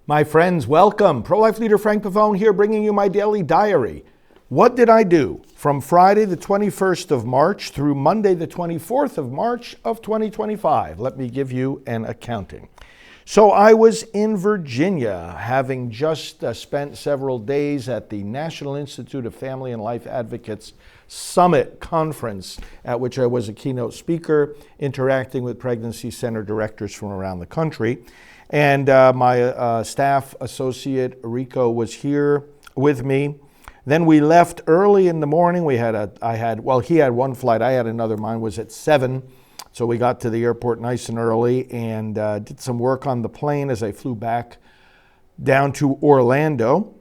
My friends, welcome. Pro-life leader Frank Pavone here, bringing you my daily diary. What did I do from Friday the 21st of March through Monday the 24th of March of 2025? Let me give you an accounting. So I was in Virginia, having just spent several days at the National Institute of Family and Life Advocates Summit Conference, at which I was a keynote speaker, interacting with pregnancy center directors from around the country. And my staff associate, Rico, was here with me. Then we left early in the morning. He had one flight. I had another. Mine was at 7. So we got to the airport nice and early and did some work on the plane as I flew back down to Orlando.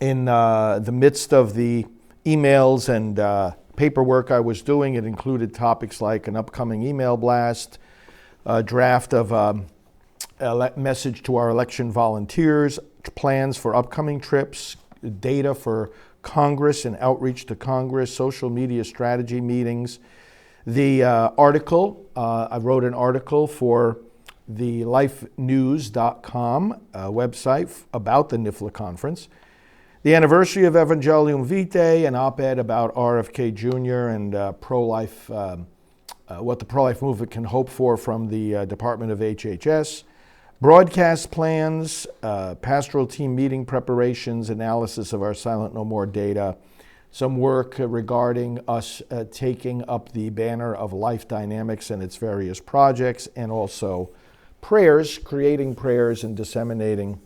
In the midst of the emails and paperwork I was doing, it included topics like an upcoming email blast, a draft of a message to our election volunteers, plans for upcoming trips, data for Congress and outreach to Congress, social media strategy meetings. The article, I wrote an article for the lifenews.com website about the NIFLA conference. The anniversary of Evangelium Vitae, an op-ed about RFK Jr. and pro-life, what the pro-life movement can hope for from the Department of HHS. Broadcast plans, pastoral team meeting preparations, analysis of our Silent No More data, some work regarding us taking up the banner of Life Dynamics and its various projects, and also prayers, creating prayers and disseminating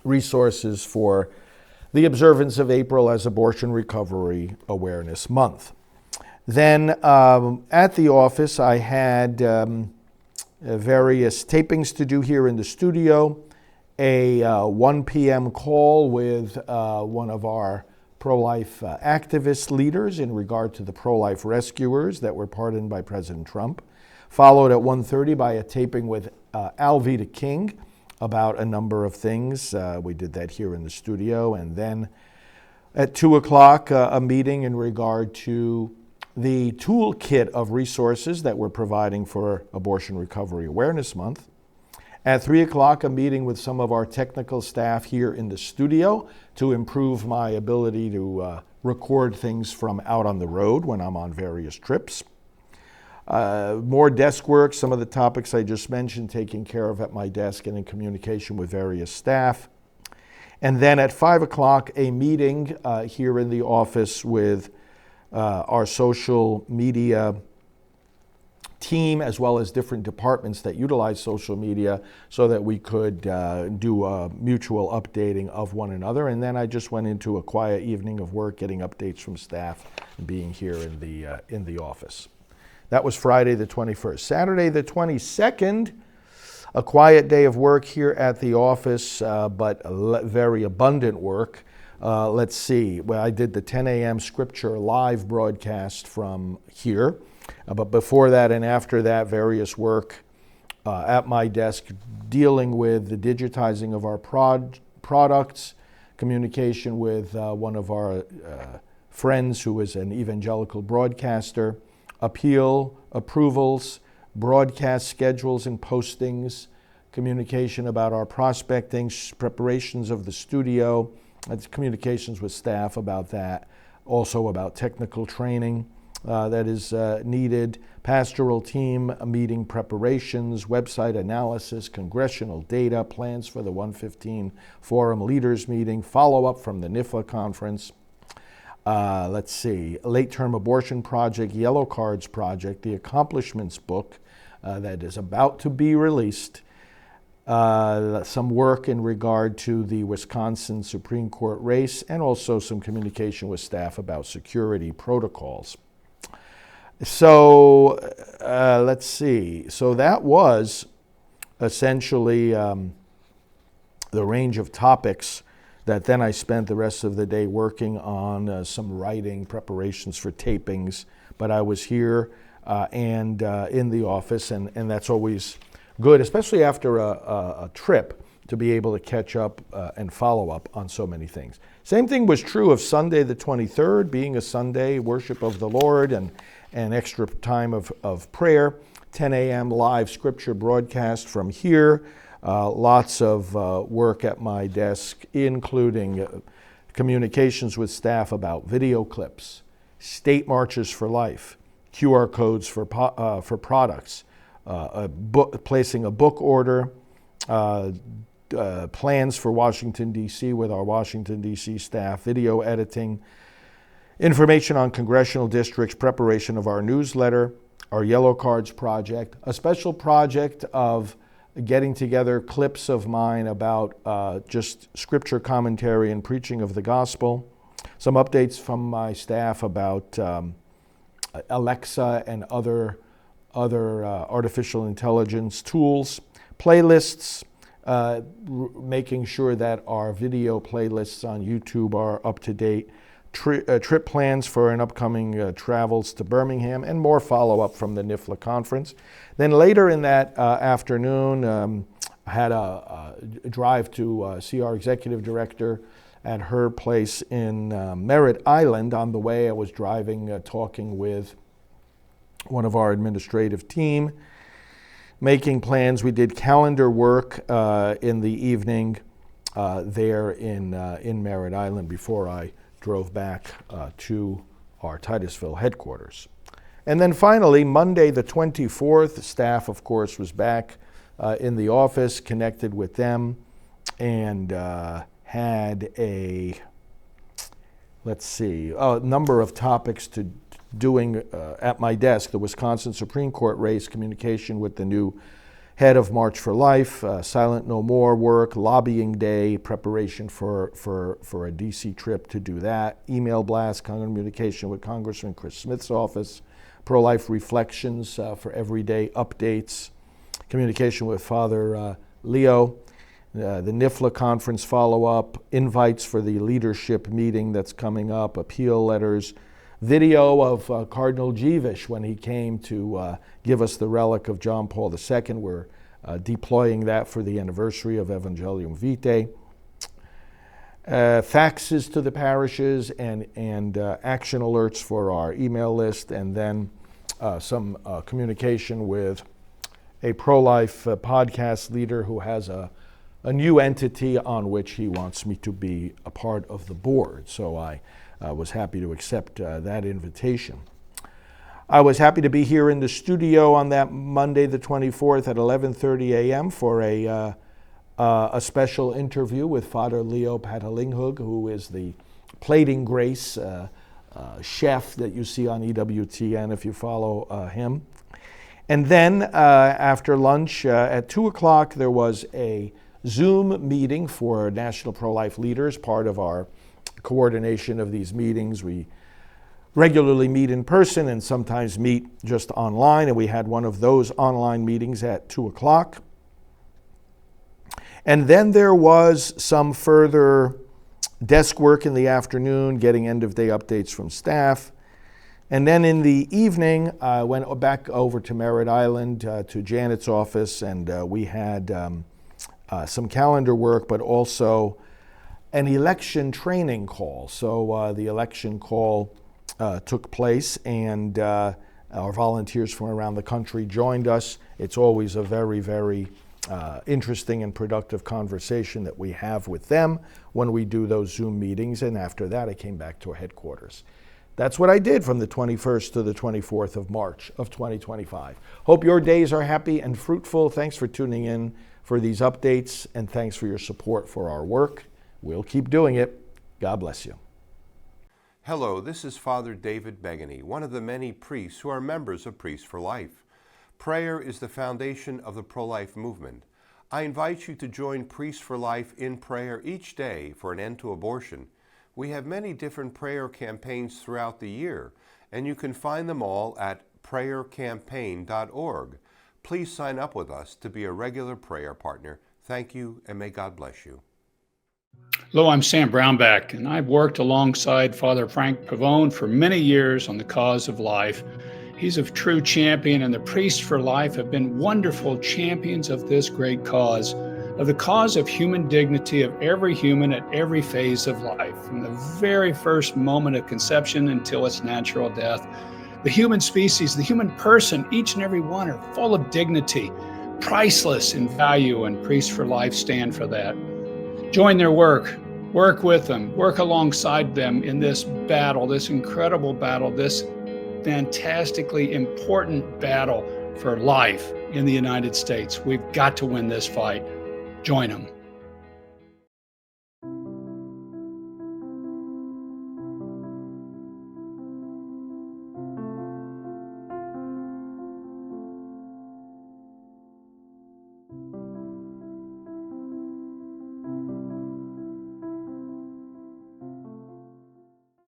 resources for the observance of April as Abortion Recovery Awareness Month. Then at the office, I had various tapings to do here in the studio, a 1 p.m. call with one of our pro-life activist leaders in regard to the pro-life rescuers that were pardoned by President Trump, followed at 1:30 by a taping with Alveda King about a number of things. We did that here in the studio. And then at 2 o'clock, a meeting in regard to the toolkit of resources that we're providing for Abortion Recovery Awareness Month. At 3 o'clock, a meeting with some of our technical staff here in the studio to improve my ability to record things from out on the road when I'm on various trips. More desk work, some of the topics I just mentioned, taking care of at my desk and in communication with various staff. And then at 5 o'clock, a meeting here in the office with our social media team, as well as different departments that utilize social media, so that we could do a mutual updating of one another. And then I just went into a quiet evening of work, getting updates from staff and being here in the office. That was Friday the 21st. Saturday the 22nd, a quiet day of work here at the office, but very abundant work. Let's see, well, I did the 10 a.m. Scripture live broadcast from here. But before that and after that, various work at my desk dealing with the digitizing of our products, communication with one of our friends who is an evangelical broadcaster, appeal, approvals, broadcast schedules and postings, communication about our prospecting, preparations of the studio, communications with staff about that, also about technical training that is needed, pastoral team meeting preparations, website analysis, congressional data, plans for the 115 Forum Leaders Meeting, follow-up from the NIFLA conference. Let's see, Late Term Abortion Project, Yellow Cards Project, the Accomplishments book that is about to be released, some work in regard to the Wisconsin Supreme Court race, and also some communication with staff about security protocols. So let's see. So that was essentially the range of topics that then I spent the rest of the day working on, some writing, preparations for tapings. But I was here and in the office, and that's always good, especially after a trip, to be able to catch up and follow up on so many things. Same thing was true of Sunday the 23rd, being a Sunday, worship of the Lord and extra time of prayer, 10 a.m. live scripture broadcast from here. Lots of work at my desk, including communications with staff about video clips, state marches for life, QR codes for products, placing a book order, plans for Washington, D.C. with our Washington, D.C. staff, video editing, information on congressional districts, preparation of our newsletter, our Yellow Cards project, a special project of getting together clips of mine about just scripture commentary and preaching of the gospel, some updates from my staff about Alexa and other artificial intelligence tools, playlists, making sure that our video playlists on YouTube are up to date, trip plans for an upcoming travels to Birmingham, and more follow-up from the NIFLA conference. Then later in that afternoon, I had a drive to see our executive director at her place in Merritt Island. On the way, I was driving, talking with one of our administrative team, making plans. We did calendar work in the evening there in Merritt Island before I drove back to our Titusville headquarters. And then finally, Monday the 24th, staff, of course, was back in the office, connected with them, and had a number of topics to doing at my desk. The Wisconsin Supreme Court race, communication with the new head of March for Life, Silent No More work, lobbying day, preparation for a DC trip to do that, email blast, communication with Congressman Chris Smith's office, pro-life reflections for everyday updates, communication with Father Leo, the NIFLA conference follow-up, invites for the leadership meeting that's coming up, appeal letters, video of Cardinal Jeevish when he came to give us the relic of John Paul II. We're deploying that for the anniversary of Evangelium Vitae. Faxes to the parishes and action alerts for our email list, and then some communication with a pro-life podcast leader who has a new entity on which he wants me to be a part of the board. So I was happy to accept that invitation. I was happy to be here in the studio on that Monday the 24th at 11:30 a.m. for a special interview with Father Leo Patalinghug, who is the Plating Grace chef that you see on EWTN if you follow him. And then after lunch at 2 o'clock, there was a Zoom meeting for National Pro-Life Leaders, part of our coordination of these meetings. We regularly meet in person and sometimes meet just online, and we had one of those online meetings at 2 o'clock. And then there was some further desk work in the afternoon, getting end-of-day updates from staff. And then in the evening, I went back over to Merritt Island to Janet's office, and we had some calendar work, but also an election training call. So the election call took place, and our volunteers from around the country joined us. It's always a very, very interesting and productive conversation that we have with them when we do those Zoom meetings. And after that, I came back to our headquarters. That's what I did from the 21st to the 24th of March of 2025. Hope your days are happy and fruitful. Thanks for tuning in for these updates, and thanks for your support for our work. We'll keep doing it. God bless you. Hello, this is Father David Begany, one of the many priests who are members of Priests for Life. Prayer is the foundation of the pro-life movement. I invite you to join Priests for Life in prayer each day for an end to abortion. We have many different prayer campaigns throughout the year, and you can find them all at prayercampaign.org. Please sign up with us to be a regular prayer partner. Thank you, and may God bless you. Hello, I'm Sam Brownback, and I've worked alongside Father Frank Pavone for many years on the cause of life. He's a true champion, and the Priests for Life have been wonderful champions of this great cause, of the cause of human dignity of every human at every phase of life, from the very first moment of conception until its natural death. The human species, the human person, each and every one are full of dignity. priceless in value, and Priests for Life stand for that. Join their work. Work with them. Work alongside them in this battle, this incredible battle, this fantastically important battle for life in the United States. We've got to win this fight. Join them.